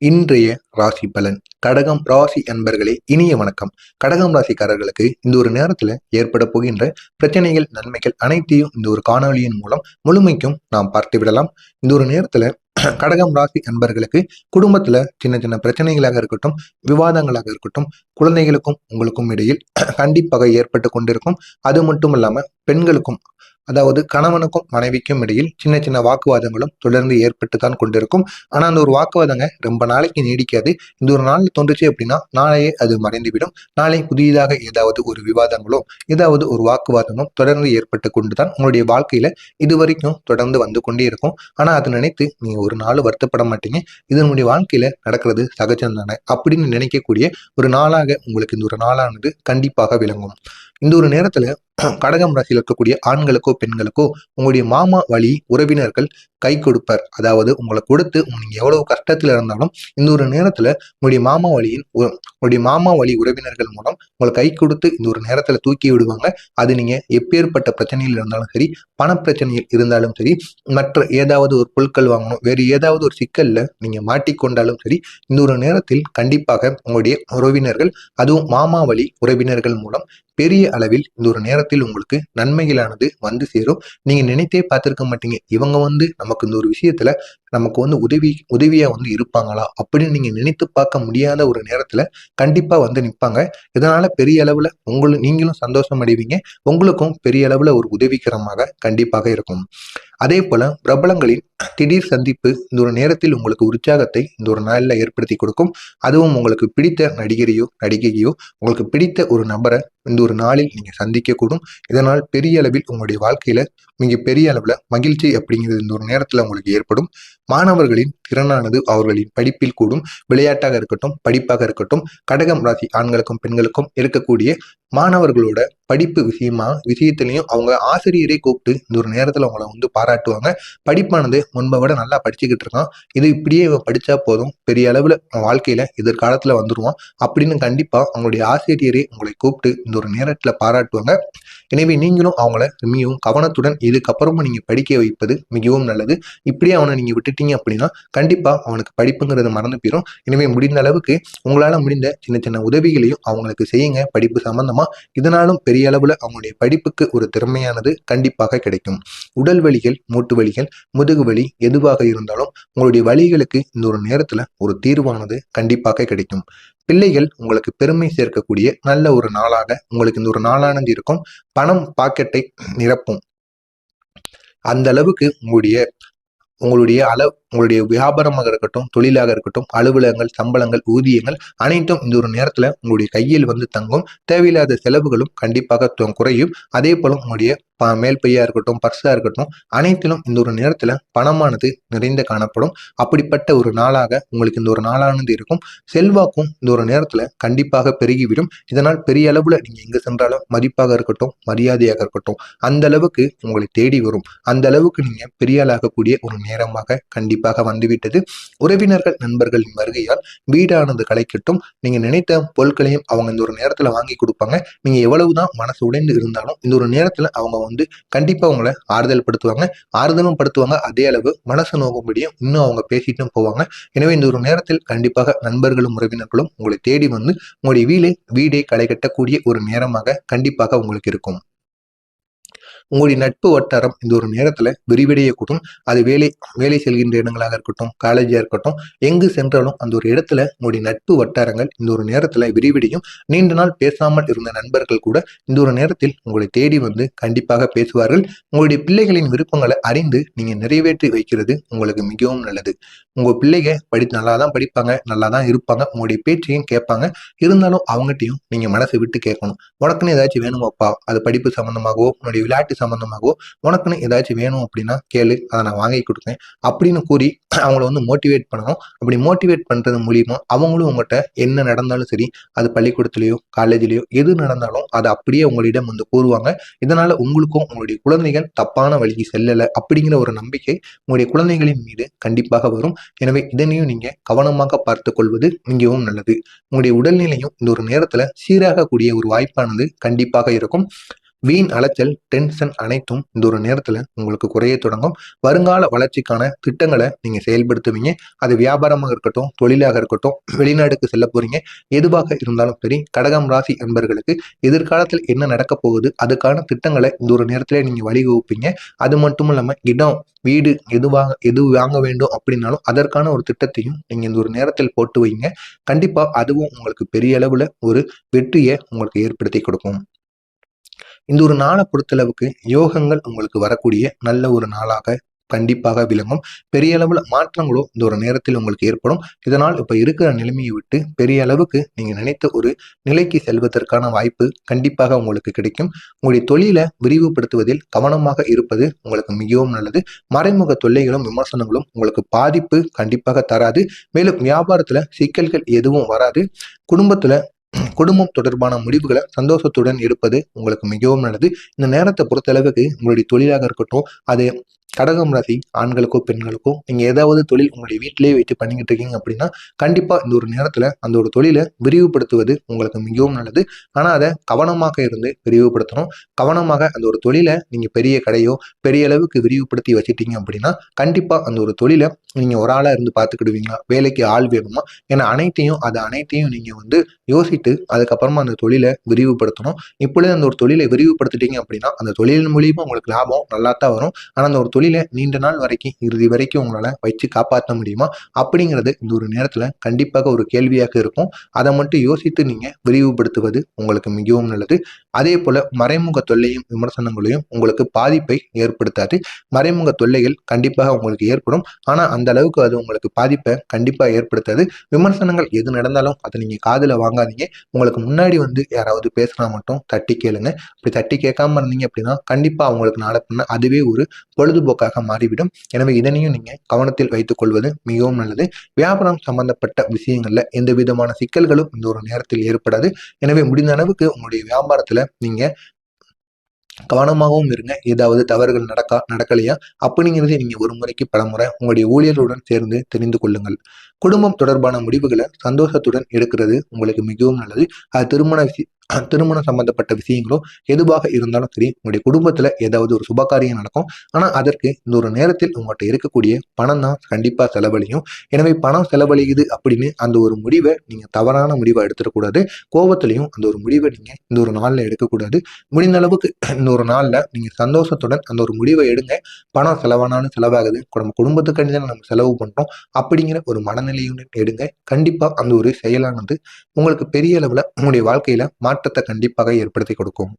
இன்றைய ராசி பலன். கடகம் ராசி அன்பர்களே, இனிய வணக்கம். கடகம் ராசிக்காரர்களுக்கு இந்த ஒரு நேரத்துல ஏற்பட போகின்ற பிரச்சனைகள், நன்மைகள் அனைத்தையும் இந்த ஒரு காணொலியின் மூலம் முழுமைக்கும் நாம் பார்த்து விடலாம். இந்த ஒரு நேரத்துல கடகம் ராசி அன்பர்களுக்கு குடும்பத்துல சின்ன சின்ன பிரச்சனைகளாக இருக்கட்டும், விவாதங்களாக இருக்கட்டும், குழந்தைகளுக்கும் உங்களுக்கும் இடையில் கண்டிப்பாக ஏற்பட்டு கொண்டிருக்கும். அது மட்டும் இல்லாம பெண்களுக்கும், அதாவது கணவனுக்கும் மனைவிக்கும் இடையில் சின்ன சின்ன வாக்குவாதங்களும் தொடர்ந்து ஏற்பட்டு தான் கொண்டிருக்கும். ஆனா அந்த ஒரு வாக்குவாதங்க ரொம்ப நாளைக்கு நீடிக்காது. இந்த ஒரு நாள் தோன்றுச்சு அப்படின்னா நாளையே அது மறைந்துவிடும். நாளை புதியதாக ஏதாவது ஒரு விவாதங்களோ ஏதாவது ஒரு வாக்குவாதமும் தொடர்ந்து ஏற்பட்டு கொண்டுதான் உங்களுடைய வாழ்க்கையில இது வரைக்கும் தொடர்ந்து வந்து கொண்டே இருக்கும். ஆனா அதை நினைத்து நீங்க ஒரு நாள் வருத்தப்பட மாட்டீங்க. இதனுடைய வாழ்க்கையில நடக்கிறது சகஜம் தானே அப்படின்னு நினைக்கக்கூடிய ஒரு நாளாக உங்களுக்கு இந்த ஒரு நாளானது கண்டிப்பாக விளங்கும். இந்த ஒரு நேரத்துல கடகம் ராசியில் இருக்கக்கூடிய ஆண்களுக்கோ பெண்களுக்கோ உங்களுடைய மாமா வழி உறவினர்கள் கை கொடுப்பார். அதாவது உங்களை கொடுத்து நீங்க எவ்வளவு கஷ்டத்துல இருந்தாலும் இந்த ஒரு நேரத்துல உங்களுடைய மாமா வழி உறவினர்கள் மூலம் உங்களை கை கொடுத்து இந்த ஒரு நேரத்துல தூக்கி விடுவாங்க. அது நீங்க எப்பேற்பட்ட பிரச்சனையில் இருந்தாலும் சரி, பணப்பிரச்சனையில் இருந்தாலும் சரி, மற்ற ஏதாவது ஒரு பொருட்கள் வாங்கணும், வேறு ஏதாவது ஒரு சிக்கல்ல நீங்க மாட்டிக்கொண்டாலும் சரி, இந்த ஒரு நேரத்தில் கண்டிப்பாக உங்களுடைய உறவினர்கள், அதுவும் மாமா வழி உறவினர்கள் மூலம் பெரிய அளவில் இந்த ஒரு நேரத்தில் உங்களுக்கு நன்மைகளானது வந்து சேரும். நீங்க நினைத்தே பார்த்திருக்க மாட்டீங்க, இவங்க நமக்கு இந்த ஒரு விஷயத்துல நமக்கு உதவியா இருப்பாங்களா அப்படின்னு நீங்க நினைத்து பார்க்க முடியாத ஒரு நேரத்துல கண்டிப்பா நிற்பாங்க. இதனால பெரிய அளவுல நீங்களும் சந்தோஷம் அடைவீங்க. உங்களுக்கும் பெரிய அளவுல ஒரு உதவிகரமாக கண்டிப்பாக இருக்கும். அதே போல பிரபலங்களின் திடீர் சந்திப்பு இந்த ஒரு நேரத்தில் உங்களுக்கு உற்சாகத்தை இந்த ஒரு நாளில் ஏற்படுத்தி கொடுக்கும். அதுவும் உங்களுக்கு பிடித்த நடிகரையோ நடிகையோ, உங்களுக்கு பிடித்த ஒரு நபரை இந்த ஒரு நாளில் நீங்க சந்திக்க கூடும். இதனால் பெரிய அளவில் உங்களுடைய வாழ்க்கையில மிக பெரிய அளவுல மகிழ்ச்சி அப்படிங்கிறது இந்த ஒரு நேரத்துல உங்களுக்கு ஏற்படும். மாணவர்களின் திறனானது அவர்களின் படிப்பில் கூடும். விளையாட்டாக இருக்கட்டும், படிப்பாக இருக்கட்டும், கடகம் ராசி ஆண்களுக்கும் பெண்களுக்கும் இருக்கக்கூடிய மாணவர்களோட படிப்பு விஷயத்திலையும் அவங்க ஆசிரியரை கூப்பிட்டு இந்த ஒரு நேரத்துல அவங்கள பாராட்டுவாங்க. படிப்பானது முன்பை விட நல்லா படிச்சுக்கிட்டு இருக்கான், இது இப்படியே இவன் படிச்சா போதும், பெரிய அளவுல வாழ்க்கையில எதிர்காலத்துல வந்துருவான் அப்படின்னு கண்டிப்பா அவங்களுடைய ஆசிரியரை உங்களை கூப்பிட்டு இந்த ஒரு நேரத்துல பாராட்டுவாங்க. எனவே நீங்களும் அவங்கள மிகவும் கவனத்துடன் இதுக்கப்புறமும் நீங்க படிக்க வைப்பது மிகவும் நல்லது. இப்படியே அவனை நீங்க விட்டுட்டீங்க அப்படின்னா கண்டிப்பா அவனுக்கு படிப்புங்கிறது மறந்து போயிடும். எனவே முடிந்த அளவுக்கு உங்களால முடிந்த சின்ன சின்ன உதவிகளையும் அவங்களுக்கு செய்யுங்க படிப்பு சம்பந்தமா. இதனாலும் பெரிய அளவுல அவங்களுடைய படிப்புக்கு ஒரு திறமையானது கண்டிப்பாக கிடைக்கும். உடல் வலிகள், மூட்டு வலிகள், முதுகு வலி எதுவாக இருந்தாலும் உங்களுடைய வலிகளுக்கு இந்த ஒரு நேரத்துல ஒரு தீர்வானது கண்டிப்பாக கிடைக்கும். பிள்ளைகள் உங்களுக்கு பெருமை சேர்க்கக்கூடிய நல்ல ஒரு நாளாக உங்களுக்கு இந்த ஒரு நாளானது இருக்கும். பணம் பாக்கெட்டை நிரப்பும். அந்த அளவுக்கு உங்களுடைய வியாபாரமாக இருக்கட்டும், தொழிலாக இருக்கட்டும், அலுவலகங்கள், சம்பளங்கள், ஊதியங்கள் அனைத்தும் இந்த ஒரு நேரத்துல உங்களுடைய கையில் தங்கும். தேவையில்லாத செலவுகளும் கண்டிப்பாக குறையும். அதே போல உங்களுடைய மேல் பையா இருக்கட்டும், பர்ஸா இருக்கட்டும், அனைத்திலும் இந்த ஒரு நேரத்துல பணமானது நிறைந்து காணப்படும். அப்படிப்பட்ட ஒரு நாளாக உங்களுக்கு இந்த ஒரு நாளானது இருக்கும். செல்வாக்கும் இந்த ஒரு நேரத்துல கண்டிப்பாக பெருகிவிடும். இதனால் பெரிய அளவுல நீங்க எங்க சென்றாலும் மதிப்பாக இருக்கட்டும், மரியாதையாக இருக்கட்டும், அந்த அளவுக்கு உங்களை தேடி வரும். அந்த அளவுக்கு நீங்க பெரிய ஆளாகக்கூடிய ஒரு நேரமாக கண்டிப்பாக வந்துவிட்டது. உறவினர்கள், நண்பர்களின் வருகையால் வீடானது களைக்கட்டும். நீங்க நினைத்த பொருட்களையும் அவங்க இந்த ஒரு நேரத்துல வாங்கி கொடுப்பாங்க. நீங்க எவ்வளவுதான் மனசு உடைந்து இருந்தாலும் இந்த ஒரு நேரத்துல அவங்க கண்டிப்பா உங்களை ஆறுதல் படுத்துவாங்க. ஆறுதலும் படுத்துவாங்க, அதே அளவு மனசு நோக்கும்படியும் இன்னும் அவங்க பேசிட்டும் போவாங்க. எனவே இந்த ஒரு நேரத்தில் கண்டிப்பாக நண்பர்களும் உறவினர்களும் உங்களை தேடி உங்களுடைய வீடை களை கட்டக்கூடிய ஒரு நேரமாக கண்டிப்பாக உங்களுக்கு இருக்கும். உங்களுடைய நட்பு வட்டாரம் இந்த ஒரு நேரத்துல விரிவடையக்கூடும். அது வேலை செல்கின்ற இடங்களாக இருக்கட்டும், காலேஜா இருக்கட்டும், எங்கு சென்றாலும் அந்த ஒரு இடத்துல உங்களுடைய நட்பு வட்டாரங்கள் இந்த ஒரு நேரத்துல விரிவடையும். நீண்ட நாள் பேசாமல் இருந்த நண்பர்கள் கூட இந்த ஒரு நேரத்தில் உங்களை தேடி கண்டிப்பாக பேசுவார்கள். உங்களுடைய பிள்ளைகளின் விருப்பங்களை அறிந்து நீங்க நிறைவேற்றி வைக்கிறது உங்களுக்கு மிகவும் நல்லது. உங்க பிள்ளைங்க நல்லா தான் படிப்பாங்க, நல்லா தான் இருப்பாங்க, உங்களுடைய பேச்சையும் கேட்பாங்க. இருந்தாலும் அவங்ககிட்டையும் நீங்க மனசை விட்டு கேட்கணும். உனக்குன்னு ஏதாச்சும் வேணுமாப்பா, அது படிப்பு சம்பந்தமாகவோ, உன்னுடைய விளையாட்டு சம்பந்தமாகவோ உனக்குன்னு ஏதாச்சும் வேணும் அப்படின்னா கேளு, அதை நான் வாங்கி கொடுத்தேன் அப்படின்னு கூறி அவங்கள மோட்டிவேட் பண்ணணும். அப்படி மோட்டிவேட் பண்றது மூலியமா அவங்களும் உங்கள்கிட்ட என்ன நடந்தாலும் சரி, அது பள்ளிக்கூடத்திலேயோ காலேஜ்லயோ எது நடந்தாலும் அதை அப்படியே உங்களிடம் கூறுவாங்க. இதனால உங்களுக்கும் உங்களுடைய குழந்தைகள் தப்பான வழிக்கு செல்லலை அப்படிங்கிற ஒரு நம்பிக்கை உங்களுடைய குழந்தைகளின் மீது கண்டிப்பாக வரும். எனவே இதனையும் நீங்க கவனமாக பார்த்து கொள்வது மிகவும் நல்லது. உங்களுடைய உடல்நிலையும் இந்த ஒரு நேரத்துல சீராக கூடிய ஒரு வாய்ப்பானது கண்டிப்பாக இருக்கும். வீண் அலைச்சல், டென்ஷன் அனைத்தும் இந்த ஒரு நேரத்துல உங்களுக்கு குறைய தொடங்கும். வருங்கால வளர்ச்சிக்கான திட்டங்களை நீங்க செயல்படுத்துவீங்க. அது வியாபாரமாக இருக்கட்டும், தொழிலாக இருக்கட்டும், வெளிநாடுக்கு செல்ல போறீங்க, எதுவாக இருந்தாலும் சரி, கடகம் ராசி அன்பர்களுக்கு எதிர்காலத்தில் என்ன நடக்க போகுது அதுக்கான திட்டங்களை இந்த ஒரு நேரத்துல நீங்க வழிவகுப்பீங்க. அது மட்டும் இல்லாம இடம், வீடு எது வாங்க வேண்டும் அப்படின்னாலும் அதற்கான ஒரு திட்டத்தையும் நீங்க இந்த ஒரு நேரத்தில் போட்டு வைங்க. கண்டிப்பா அதுவும் உங்களுக்கு பெரிய அளவுல ஒரு வெற்றியை உங்களுக்கு ஏற்படுத்தி கொடுக்கும். இந்த ஒரு நாளை பொறுத்தளவுக்கு யோகங்கள் உங்களுக்கு வரக்கூடிய நல்ல ஒரு நாளாக கண்டிப்பாக விளங்கும். பெரிய அளவுல மாற்றங்களும் இந்த ஒரு நேரத்தில் உங்களுக்கு ஏற்படும். இதனால் இப்ப இருக்கிற நிலைமையை விட்டு பெரிய அளவுக்கு நீங்க நினைத்த ஒரு நிலைக்கு செல்வதற்கான வாய்ப்பு கண்டிப்பாக உங்களுக்கு கிடைக்கும். உங்களுடைய தொழிலை விரிவுபடுத்துவதில் கவனமாக இருப்பது உங்களுக்கு மிகவும் நல்லது. மறைமுக தொல்லைகளும் விமர்சனங்களும் உங்களுக்கு பாதிப்பு கண்டிப்பாக தராது. மேலும் வியாபாரத்துல சிக்கல்கள் எதுவும் வராது. குடும்பத்துல குடும்பம் தொடர்பான முடிவுகளை சந்தோஷத்துடன் எடுப்பது உங்களுக்கு மிகவும் நல்லது. இந்த நேரத்தை பொறுத்தளவுக்கு உங்களுடைய தொழிலாக இருக்கட்டும், அது கடகம் ராசி ஆண்களுக்கோ பெண்களுக்கோ நீங்க ஏதாவது தொழில் உங்களுடைய வீட்டிலேயே வைத்து பண்ணிக்கிட்டு இருக்கீங்க அப்படின்னா கண்டிப்பா இந்த ஒரு நேரத்துல அந்த ஒரு தொழிலை விரிவுபடுத்துவது உங்களுக்கு மிகவும் நல்லது. ஆனா அதை கவனமாக இருந்து விரிவுபடுத்தணும். கவனமாக அந்த ஒரு தொழிலை நீங்க பெரிய கடையோ பெரிய அளவுக்கு விரிவுபடுத்தி வச்சிட்டீங்க அப்படின்னா கண்டிப்பா அந்த ஒரு தொழிலை நீங்க ஒரு ஆளா இருந்து பார்த்துக்கிடுவீங்களா, வேலைக்கு ஆள் வேணுமா, ஏன்னா அனைத்தையும் நீங்க யோசித்து அதுக்கப்புறமா அந்த தொழிலை விரிவுபடுத்தணும். இப்பொழுது அந்த ஒரு தொழிலை விரிவுபடுத்திட்டீங்க அப்படின்னா அந்த தொழிலின் மூலியமா உங்களுக்கு லாபம் நல்லா தான் வரும். ஆனா அந்த ஒரு தொழிலை நீண்ட நாள் வரைக்கும் இறுதி வரைக்கும் உங்களால வச்சு காப்பாற்ற முடியுமா அப்படிங்கிறது இந்த ஒரு நேரத்துல கண்டிப்பாக ஒரு கேள்வியாக இருக்கும். அதை மட்டும் யோசித்து நீங்க விரிவுபடுத்துவது உங்களுக்கு மிகவும் நல்லது. அதே போல மறைமுக தொல்லையும் விமர்சனங்களையும் உங்களுக்கு பாதிப்பை ஏற்படுத்தாது. மறைமுக தொல்லைகள் கண்டிப்பாக உங்களுக்கு ஏற்படும். ஆனா அந்த அளவுக்கு அது உங்களுக்கு பாதிப்பை கண்டிப்பா ஏற்படுத்தாது. விமர்சனங்கள் எது நடந்தாலும் அதை நீங்க காதுல வாங்காதீங்க. உங்களுக்கு முன்னாடி யாராவது பேசினா மட்டும் தட்டி கேளுங்க. அப்படி தட்டி கேட்காம இருந்தீங்க அப்படின்னா கண்டிப்பா அவங்களுக்கு நாளை பின்ன அதுவே ஒரு பொழுதுபோக்காக மாறிவிடும். எனவே இதனையும் நீங்க கவனத்தில் வைத்துக் கொள்வது மிகவும் நல்லது. வியாபாரம் சம்பந்தப்பட்ட விஷயங்கள்ல எந்த விதமான சிக்கல்களும் இந்த ஒரு நேரத்தில் ஏற்படாது. எனவே முடிந்த அளவுக்கு உங்களுடைய வியாபாரத்துல நீங்க கவனமாகவும் இருங்க. ஏதாவது தவறுகள் நடக்கலையா அப்படிங்கிறதை நீங்க ஒரு முறைக்கு பல முறை உங்களுடைய ஊழியர்களுடன் சேர்ந்து தெரிந்து கொள்ளுங்கள். குடும்பம் தொடர்பான முடிவுகளை சந்தோஷத்துடன் எடுக்கிறது உங்களுக்கு மிகவும் நல்லது. அது திருமணம் சம்பந்தப்பட்ட விஷயங்களோ எதுவாக இருந்தாலும் சரி, உங்களுடைய குடும்பத்துல ஏதாவது ஒரு சுபகாரியம் நடக்கும். ஆனா அதற்கு இந்த ஒரு நேரத்தில் உங்கள்கிட்ட இருக்கக்கூடிய பணம் தான் கண்டிப்பா செலவழியும். எனவே பணம் செலவழியுது அப்படின்னு அந்த ஒரு முடிவை நீங்க தவறான முடிவை எடுத்துடக்கூடாது. கோபத்திலையும் அந்த ஒரு முடிவை நீங்க இந்த ஒரு நாள்ல எடுக்கக்கூடாது. முடிந்த அளவுக்கு இந்த ஒரு நாள்ல நீங்க சந்தோஷத்துடன் அந்த ஒரு முடிவை எடுங்க. பணம் செலவானாலும் செலவாகுது, நம்ம குடும்பத்துக்காண்டி தான் நம்ம செலவு பண்றோம் அப்படிங்கிற ஒரு மனநிலையுடன் எடுங்க. கண்டிப்பா அந்த ஒரு செயலானது உங்களுக்கு பெரிய அளவுல உங்களுடைய வாழ்க்கையில மாற்றத்தை கண்டிப்பாக ஏற்படுத்தி கொடுக்கும்.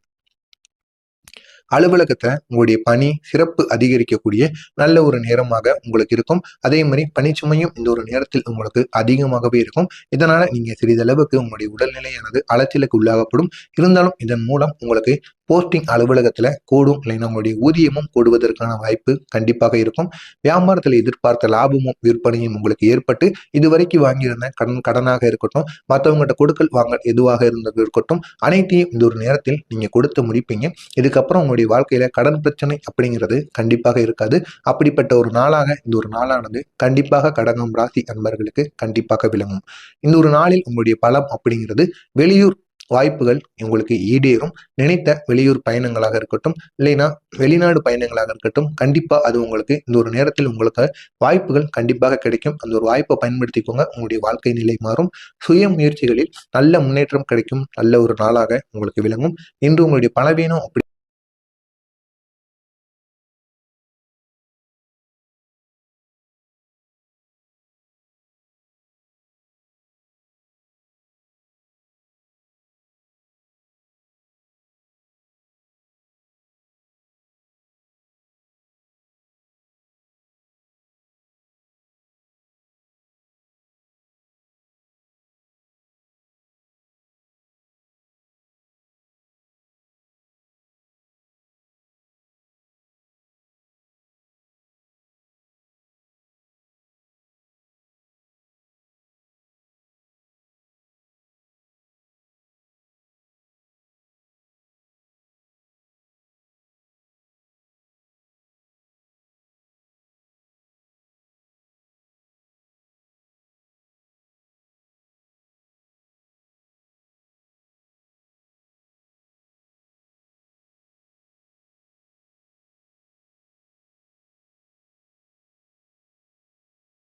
அலுவலகத்துல உங்களுடைய பணி சிறப்பு அதிகரிக்கக்கூடிய நல்ல ஒரு நேரமாக உங்களுக்கு இருக்கும். அதே மாதிரி பணிச்சுமையும் இந்த ஒரு நேரத்தில் உங்களுக்கு அதிகமாகவே இருக்கும். இதனால நீங்க சிறிதளவுக்கு உங்களுடைய உடல்நிலையானது அலைச்சலுக்கு உள்ளாகப்படும். இருந்தாலும் இதன் மூலம் உங்களுக்கு போஸ்டிங் அலுவலகத்துல கூடும், இல்லைன்னா உங்களுடைய ஊதியமும் கூடுவதற்கான வாய்ப்பு கண்டிப்பாக இருக்கும். வியாபாரத்தில் எதிர்பார்த்த லாபமும் விற்பனையும் உங்களுக்கு ஏற்பட்டு இதுவரைக்கும் வாங்கியிருந்த கடனாக இருக்கட்டும், மற்றவங்ககிட்ட கொடுக்கல் வாங்க எதுவாக இருந்தது இருக்கட்டும், அனைத்தையும் இந்த ஒரு நேரத்தில் நீங்க கொடுத்து முடிப்பீங்க. இதுக்கப்புறம் உங்களுடைய வாழ்க்கையில கடன் பிரச்சனை அப்படிங்கிறது கண்டிப்பாக இருக்காது. அப்படிப்பட்ட ஒரு நாளாக இந்த ஒரு நாளானது கண்டிப்பாக கடகம் ராசி அன்பர்களுக்கு கண்டிப்பாக விளங்கும். இந்த ஒரு நாளில் உங்களுடைய பலம் அப்படிங்கிறது வெளியூர் வாய்ப்புகள் உங்களுக்கு ஈடேறும். நினைத்த வெளியூர் பயணங்களாக இருக்கட்டும், இல்லைன்னா வெளிநாடு பயணங்களாக இருக்கட்டும், கண்டிப்பா அது உங்களுக்கு இந்த ஒரு நேரத்தில் உங்களுக்கு வாய்ப்புகள் கண்டிப்பாக கிடைக்கும். அந்த ஒரு வாய்ப்பை பயன்படுத்திக்கோங்க. உங்களுடைய வாழ்க்கை நிலை மாறும். சுய முயற்சிகளில் நல்ல முன்னேற்றம் கிடைக்கும். நல்ல ஒரு நாளாக உங்களுக்கு விளங்கும். இன்று உங்களுடைய பலவீனம் அப்படி